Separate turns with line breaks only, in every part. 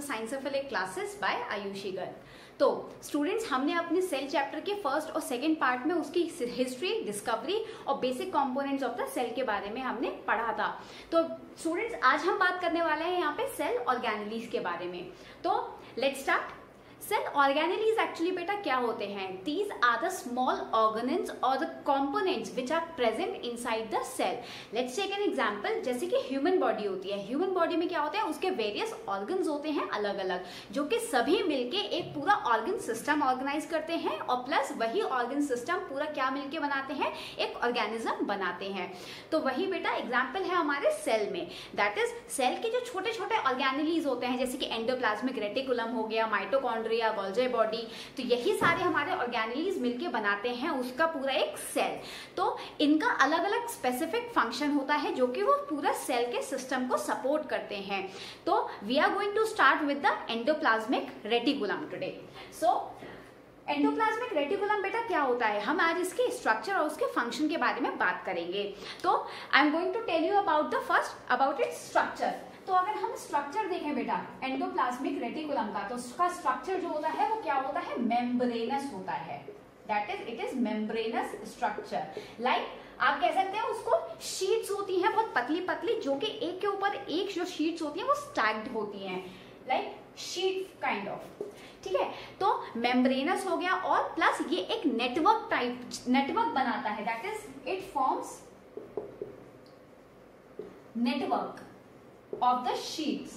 Science of फिलिक classes by Ayushi Garg. तो students, हमने अपने सेल चैप्टर के फर्स्ट और सेकंड पार्ट में उसकी हिस्ट्री, डिस्कवरी और basic components of the cell के बारे में हमने पढ़ा था। तो स्टूडेंट्स, आज हम बात करने वाले हैं यहाँ पे सेल ऑर्गेनेलीज के बारे में। तो let's start. Cell organelles actually बेटा क्या होते हैं? These are the small organelles और the components which are present inside the cell. Let's take an example. जैसे कि ह्यूमन बॉडी होती है, ह्यूमन बॉडी में क्या होता है, उसके वेरियस ऑर्गन्स होते हैं अलग अलग, जो कि सभी मिलके एक पूरा ऑर्गन सिस्टम ऑर्गेनाइज करते हैं और प्लस वही ऑर्गन सिस्टम पूरा क्या मिलके बनाते हैं, एक ऑर्गेनिज्म बनाते हैं। तो वही बेटा एग्जाम्पल है हमारे सेल में। दैट इज सेल के जो छोटे छोटे ऑर्गेनेलीज होते हैं, जैसे कि एंडोप्लाज्मिक रेटिकुलम हो गया, माइटोकॉन्ड्रिया, गोल्जी बॉडी, तो यही सारे हमारे ऑर्गेनेलीज मिलके बनाते हैं उसका पूरा एक सेल। तो इनका अलग अलग स्पेसिफिक फंक्शन होता है जो कि वो पूरा सेल के सिस्टम को सपोर्ट करते हैं। तो we are going to start with the endoplasmic reticulum today. So endoplasmic reticulum बेटा क्या होता है, हम आज इसके स्ट्रक्चर और उसके फंक्शन के बारे में बात करेंगे। तो I am going to tell you about the first about its structure. तो अगर हम स्ट्रक्चर देखें बेटा एंडोप्लाज्मिक रेटिकुलम का, तो उसका स्ट्रक्चर जो होता है वो क्या होता है, मेम्ब्रेनस होता है। That is it is membranous structure. Like आप कह सकते हैं उसको शीट्स होती हैं बहुत पतली पतली, जो कि एक के ऊपर एक जो शीट्स होती हैं वो स्टैक्ड होती हैं, लाइक शीट काइंड ऑफ। ठीक है, तो मेम्ब्रेनस हो गया और प्लस ये एक नेटवर्क बनाता है। That is it forms network of the sheets.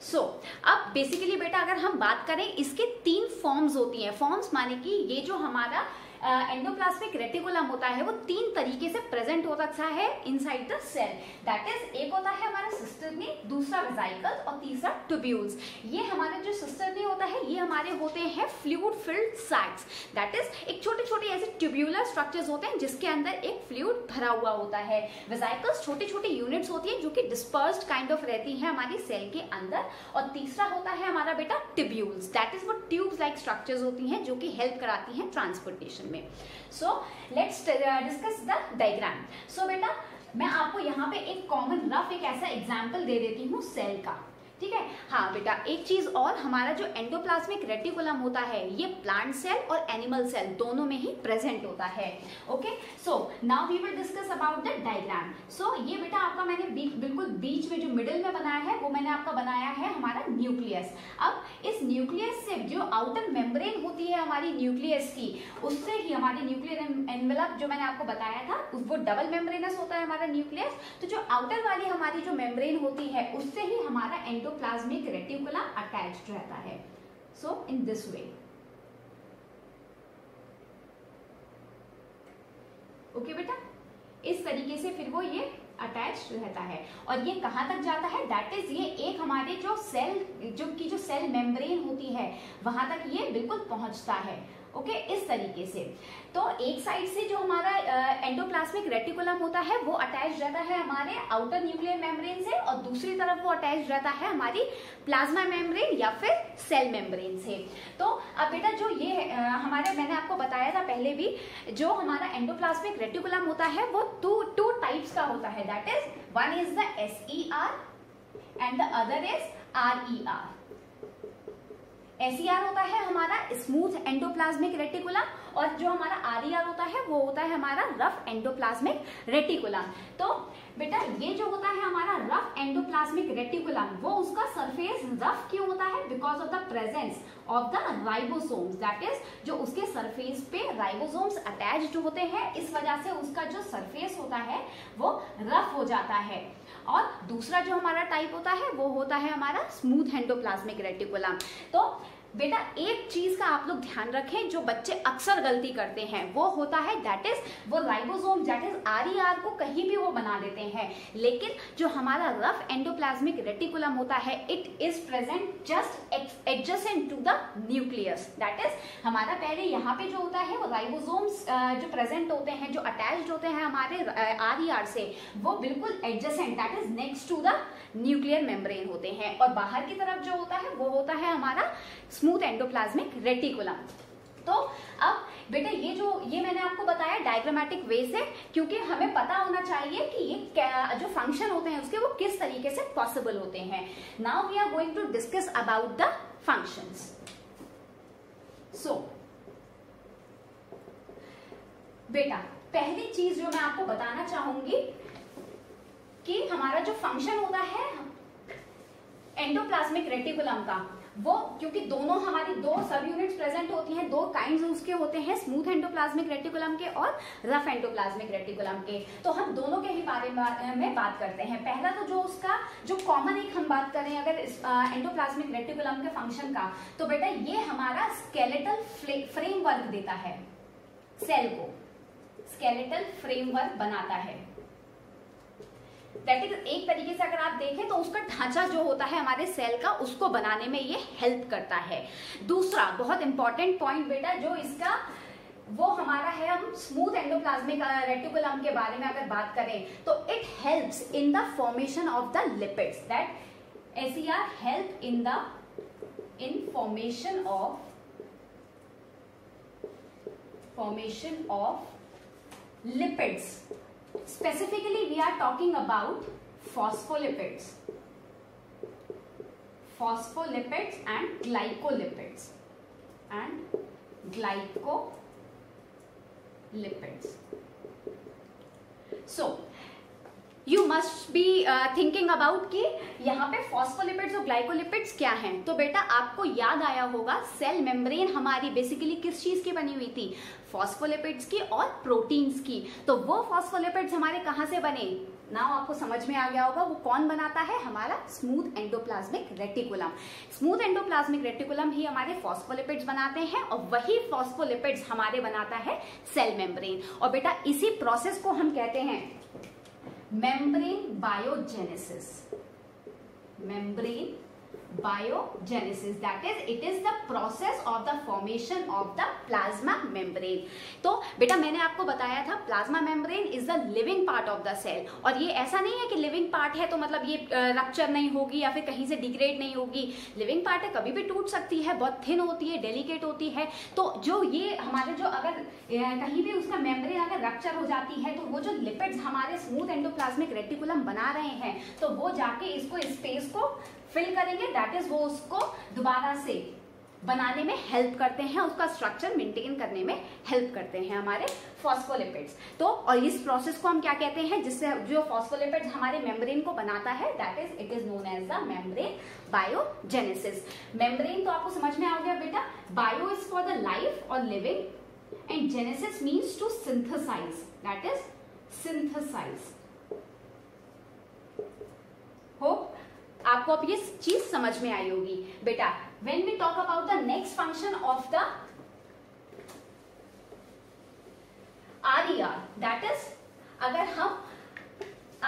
So, अब बेसिकली बेटा अगर हम बात करें, इसके 3 फॉर्म्स होती हैं। फॉर्म्स माने कि ये जो हमारा एंडोप्लाज्मिक रेटिकुलम होता है वो 3 तरीके से प्रेजेंट हो सकता है inside the cell. That is एक होता है हमारा सिस्टर्नी, दूसरा वेसिकल्स और तीसरा ट्यूब्यूल्स। ये हमारा जो सिस्टर्नी होता है ये हमारे होते हैं फ्लूइड फिल्ड सैक्स। दैट इज एक छोटे छोटे ऐसे ट्यूब्यूलर स्ट्रक्चर्स होते हैं जिसके अंदर एक फ्लूइड भरा हुआ होता है। वेसिकल्स छोटी छोटी यूनिट्स होती है जो कि डिस्पर्स्ड काइंड ऑफ रहती है हमारी सेल के अंदर। और तीसरा होता है हमारा बेटा ट्यूब्यूल्स। दैट इज वो ट्यूब्स लाइक स्ट्रक्चर्स होती हैं जो कि हेल्प कराती हैं ट्रांसपोर्टेशन में। So let's discuss the diagram. So बेटा मैं आपको यहाँ पे एक कॉमन रफ एक ऐसा एग्जांपल दे देती हूँ सेल का। ठीक है, हाँ बेटा एक चीज और, हमारा जो एंडोप्लाज्मिक रेटिकुलम होता है ये प्लांट सेल और एनिमल सेल दोनों में ही प्रेजेंट होता है। Okay, so now we will discuss about the diagram. So ये बेटा आपका मैंने बिल्कुल बीच में जो मिडिल में बनाया है वो मैंने आपका बनाया है हमारा न्यूक्लियस। अब इस न्यूक्लियस से जो आउटर मेम्ब्रेन होती है हमारी न्यूक्लियस की, उससे ही हमारी न्यूक्लियर एनवेलप जो मैंने आपको बताया था वो डबल मेम्ब्रेनस होता है हमारा न्यूक्लियस। तो जो आउटर वाली हमारी जो मेम्ब्रेन होती है उससे ही हमारा एंडोप्लाज्मिक रेटिकुलम अटैच्ड रहता है। सो इन दिस वे। ओके बेटा, इस तरीके से फिर वो ये अटैच रहता है। और ये कहां तक जाता है, दैट इज ये एक हमारे जो सेल मेम्ब्रेन होती है वहां तक ये बिल्कुल पहुंचता है। ओके, इस तरीके से। तो एक साइड से जो हमारा एंडोप्लाज्मिक रेटिकुलम होता है वो अटैच रहता है हमारे आउटर न्यूक्लियर मेम्ब्रेन से, और दूसरी तरफ वो अटैच रहता है हमारी प्लाज्मा मेम्ब्रेन या फिर सेल मेम्ब्रेन से। तो अब बेटा जो ये हमारे मैंने आपको बताया था पहले भी, जो हमारा एंडोप्लाज्मिक रेटिकुलम होता है वो टू टाइप्स का होता है। That is one is the SER and the other is RER। SER होता है हमारा स्मूथ एंडोप्लाज्मिक रेटिकुलम, और जो हमारा RER होता है वो होता है हमारा रफ एंडोप्लाज्मिक रेटिकुलम। तो बेटा ये जो होता है हमारा रफ एंडोप्लाज्मिक रेटिकुलम, वो उसका सरफेस रफ क्यों होता है, because of the presence of the ribosomes. That is जो उसके सरफेस पे राइबोसोम्स अटैच्ड होते हैं, इस वजह से उसका जो सरफेस होता है वो रफ हो जाता है। और दूसरा जो हमारा टाइप होता है वो होता है हमारा स्मूथ एंडोप्लाज्मिक रेटिकुलम। तो बेटा एक चीज का आप लोग ध्यान रखें, जो बच्चे अक्सर गलती करते हैं वो होता है दैट इज वो राइबोसोम दैट इज RER को कहीं भी वो बना देते हैं, लेकिन जो हमारा रफ एंडोप्लाज्मिक रेटिकुलम होता है it is present just adjacent to the nucleus. That is हमारा पहले यहाँ पे जो होता है वो राइबोसोम्स जो प्रेजेंट होते हैं, जो अटैच्ड होते हैं हमारे RER से, वो बिल्कुल adjacent that is next to the nuclear membrane होते हैं, और बाहर की तरफ जो होता है वो होता है हमारा स्मूथ एंडोप्लाज्मिक रेटिकुलम। तो अब बेटा ये मैंने आपको बताया डायग्रामेटिक वे से, क्योंकि हमें पता होना चाहिए कि ये जो फंक्शन होते हैं उसके वो किस तरीके से पॉसिबल होते हैं। Now we are going to discuss about the functions. So बेटा पहली चीज जो मैं आपको बताना चाहूंगी कि हमारा जो फंक्शन होता है एंडोप्लाज्मिक रेटिकुलम का, वो क्योंकि दोनों हमारी दो सब यूनिट्स प्रेजेंट होती हैं, दो काइंड्स उसके होते हैं, स्मूथ एंडोप्लाज्मिक रेटिकुलम के और रफ एंडोप्लाज्मिक रेटिकुलम के। तो हम दोनों के ही बारे में बात करते हैं। पहला तो जो उसका जो कॉमन एक हम बात करें अगर एंडोप्लाज्मिक रेटिकुलम के फंक्शन का, तो बेटा ये हमारा स्केलेटल फ्रेमवर्क देता है, सेल को स्केलेटल फ्रेमवर्क बनाता है। दैट इज एक तरीके से अगर आप देखें तो उसका ढांचा जो होता है हमारे सेल का, उसको बनाने में ये हेल्प करता है। दूसरा बहुत इंपॉर्टेंट पॉइंट बेटा जो इसका वो हमारा है, हम स्मूथ एंडोप्लाज्मिक रेटिकुलम के बारे में अगर बात करें तो it helps in the formation of the lipids, that SER help in formation of lipids. Specifically we are talking about phospholipids and glycolipids So you must be thinking about कि यहाँ पे फॉस्फोलिपिड्स और ग्लाइकोलिपिड्स क्या हैं। तो बेटा आपको याद आया होगा सेल मेम्ब्रेन हमारी बेसिकली किस चीज की बनी हुई थी, फॉस्फोलिपिड्स की और प्रोटीन्स की। तो वो फॉस्फोलिपिड्स हमारे कहाँ से बने, नाउ आपको समझ में आ गया होगा वो कौन बनाता है, हमारा smooth endoplasmic reticulum. Smooth endoplasmic reticulum ही हमारे फॉस्फोलिपिड्स बनाते हैं और वही फॉस्फोलिपिड्स हमारे बनाता है सेल मेम्ब्रेन। और बेटा इसी प्रोसेस को हम कहते हैं membrane biogenesis, that is it is the process of the formation of the plasma membrane। तो बेटा मैंने आपको बताया था plasma membrane is the living part of the cell, और ये ऐसा नहीं है कि लिविंग पार्ट है तो मतलब ये रप्चर नहीं होगी या फिर कहीं से डिग्रेड नहीं होगी। लिविंग पार्ट है, कभी भी टूट सकती है, बहुत थिन होती है, डेलिकेट होती है। तो जो ये हमारे जो अगर कहीं भी उसका मेम्ब्रेन अगर रप्चर हो जाती है तो वो जो लिपिड्स हमारे स्मूथ एंडोप्लाज्मिक रेटिकुलम बना रहे हैं तो वो जाके इसको स्पेस को फिल करेंगे, दैट इज वो उसको दोबारा से बनाने में हेल्प करते हैं, उसका स्ट्रक्चर मेंटेन करने में हेल्प करते हैं हमारे फॉस्फोलिपिड्स। तो और इस प्रोसेस को हम क्या कहते हैं, जिससे जो फॉस्फोलिपिड्स हमारे मेम्ब्रेन को बनाता है, that is it is known as the membrane biogenesis. Membrane तो आपको समझ में आ गया बेटा, bio is for the life और living and genesis means to synthesize, that is synthesize. Hope आपको अब ये चीज समझ में आई होगी बेटा। When we talk about the next function of the RER, that is अगर हम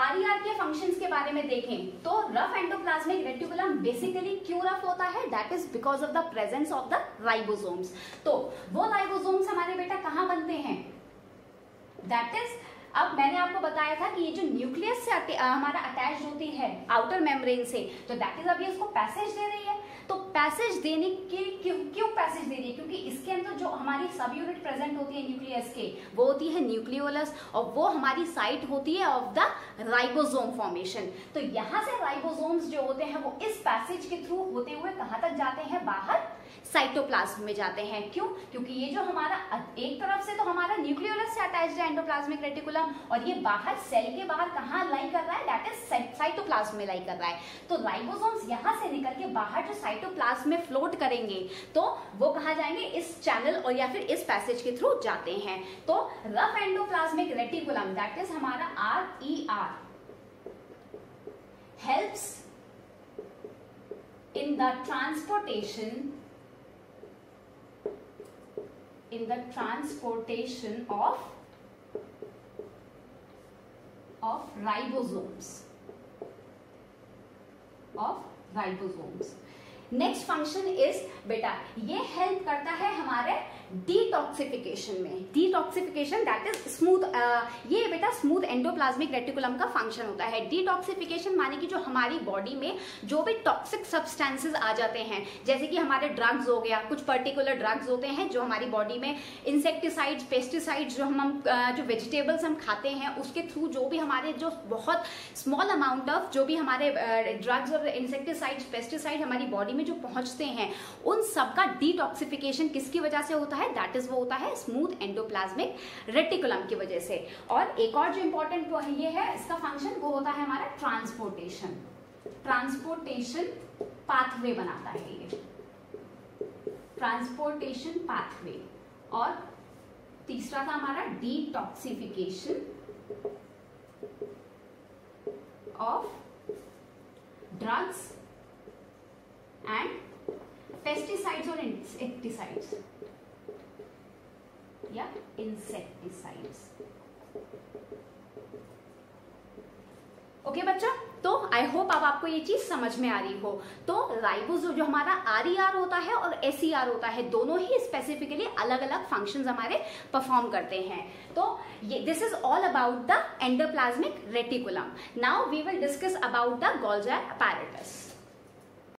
RER के फंक्शंस के बारे में देखें तो रफ एंडोप्लाज्मिक रेटिकुलम बेसिकली क्यों रफ होता है, that is because of the presence of the ribosomes. तो वो राइबोसोम्स हमारे बेटा कहां बनते हैं, दैट इज अब मैंने आपको बताया था कि ये जो न्यूक्लियस से हमारा अटैच होती है आउटर मेम्ब्रेन से, तो दैट इज अभी उसको पैसेज दे रही है। तो पैसेज देने के क्यों पैसेज दे रही है, क्योंकि इसके अंदर जो हमारी सब यूनिट प्रेजेंट होती है न्यूक्लियस के, वो होती है न्यूक्लियोलस, और वो हमारी साइट होती है ऑफ द राइबोसोम फॉर्मेशन। तो यहाँ से राइबोसोम्स जो होते हैं वो इस पैसेज के थ्रू होते हुए कहाँ तक जाते हैं, बाहर साइटोप्लाज्म में जाते हैं। क्यों, क्योंकि ये जो हमारा एक तरफ से तो हमारा न्यूक्लियोलस से अटैच्ड है एंडोप्लाज्मिक रेटिकुलम, और ये बाहर सेल के बाहर कहाँ लाई कर रहा है, दैट इज साइटोप्लाज्म में लाई कर रहा है। तो राइबोसोम्स यहाँ से निकल के बाहर जो साइटोप्लाज्म में फ्लोट करेंगे तो वो कहाँ जाएंगे, इस चैनल और या फिर इस पैसेज के थ्रू जाते हैं। तो rough endoplasmic reticulum that is हमारा RER helps in the transportation of ribosomes. Next function is बेटा ये हेल्प करता है हमारे डिटॉक्सिफिकेशन में, डिटॉक्सिफिकेशन दैट इज स्मूथ, ये बेटा स्मूथ एंडोप्लाज्मिक रेटिकुलम का फंक्शन होता है। डिटॉक्सिफिकेशन माने कि जो हमारी बॉडी में जो भी टॉक्सिक सब्सटेंसेस आ जाते हैं, जैसे कि हमारे ड्रग्स हो गया, कुछ पर्टिकुलर ड्रग्स होते हैं जो हमारी बॉडी में इंसेक्टिसाइड्स, पेस्टिसाइड्स, जो हम जो वेजिटेबल्स हम खाते हैं उसके थ्रू जो भी हमारे जो बहुत स्मॉल अमाउंट ऑफ जो भी हमारे ड्रग्स और इंसेक्टिसाइड्स, पेस्टिसाइड हमारी बॉडी में जो पहुंचते हैं, उन सब का डिटॉक्सिफिकेशन किसकी वजह से होता है? दैट इज वो होता है स्मूथ एंडोप्लाज्मिक रेटिकुलम की वजह से। और एक और जो इंपॉर्टेंट ये है इसका फंक्शन, वो होता है हमारा ट्रांसपोर्टेशन, ट्रांसपोर्टेशन पाथवे बनाता है ये, ट्रांसपोर्टेशन पाथवे। और तीसरा था हमारा detoxification of drugs and pesticides और इंसेक्टिसाइड्स या इंसेक्टिसाइड्स। ओके बच्चा, तो आई होप अब आपको ये चीज समझ में आ रही हो। तो राइबोस जो हमारा RER होता है और SER होता है, दोनों ही स्पेसिफिकली अलग अलग फंक्शंस हमारे परफॉर्म करते हैं। तो ये this is all about the endoplasmic reticulum. Now we will discuss about the Golgi apparatus।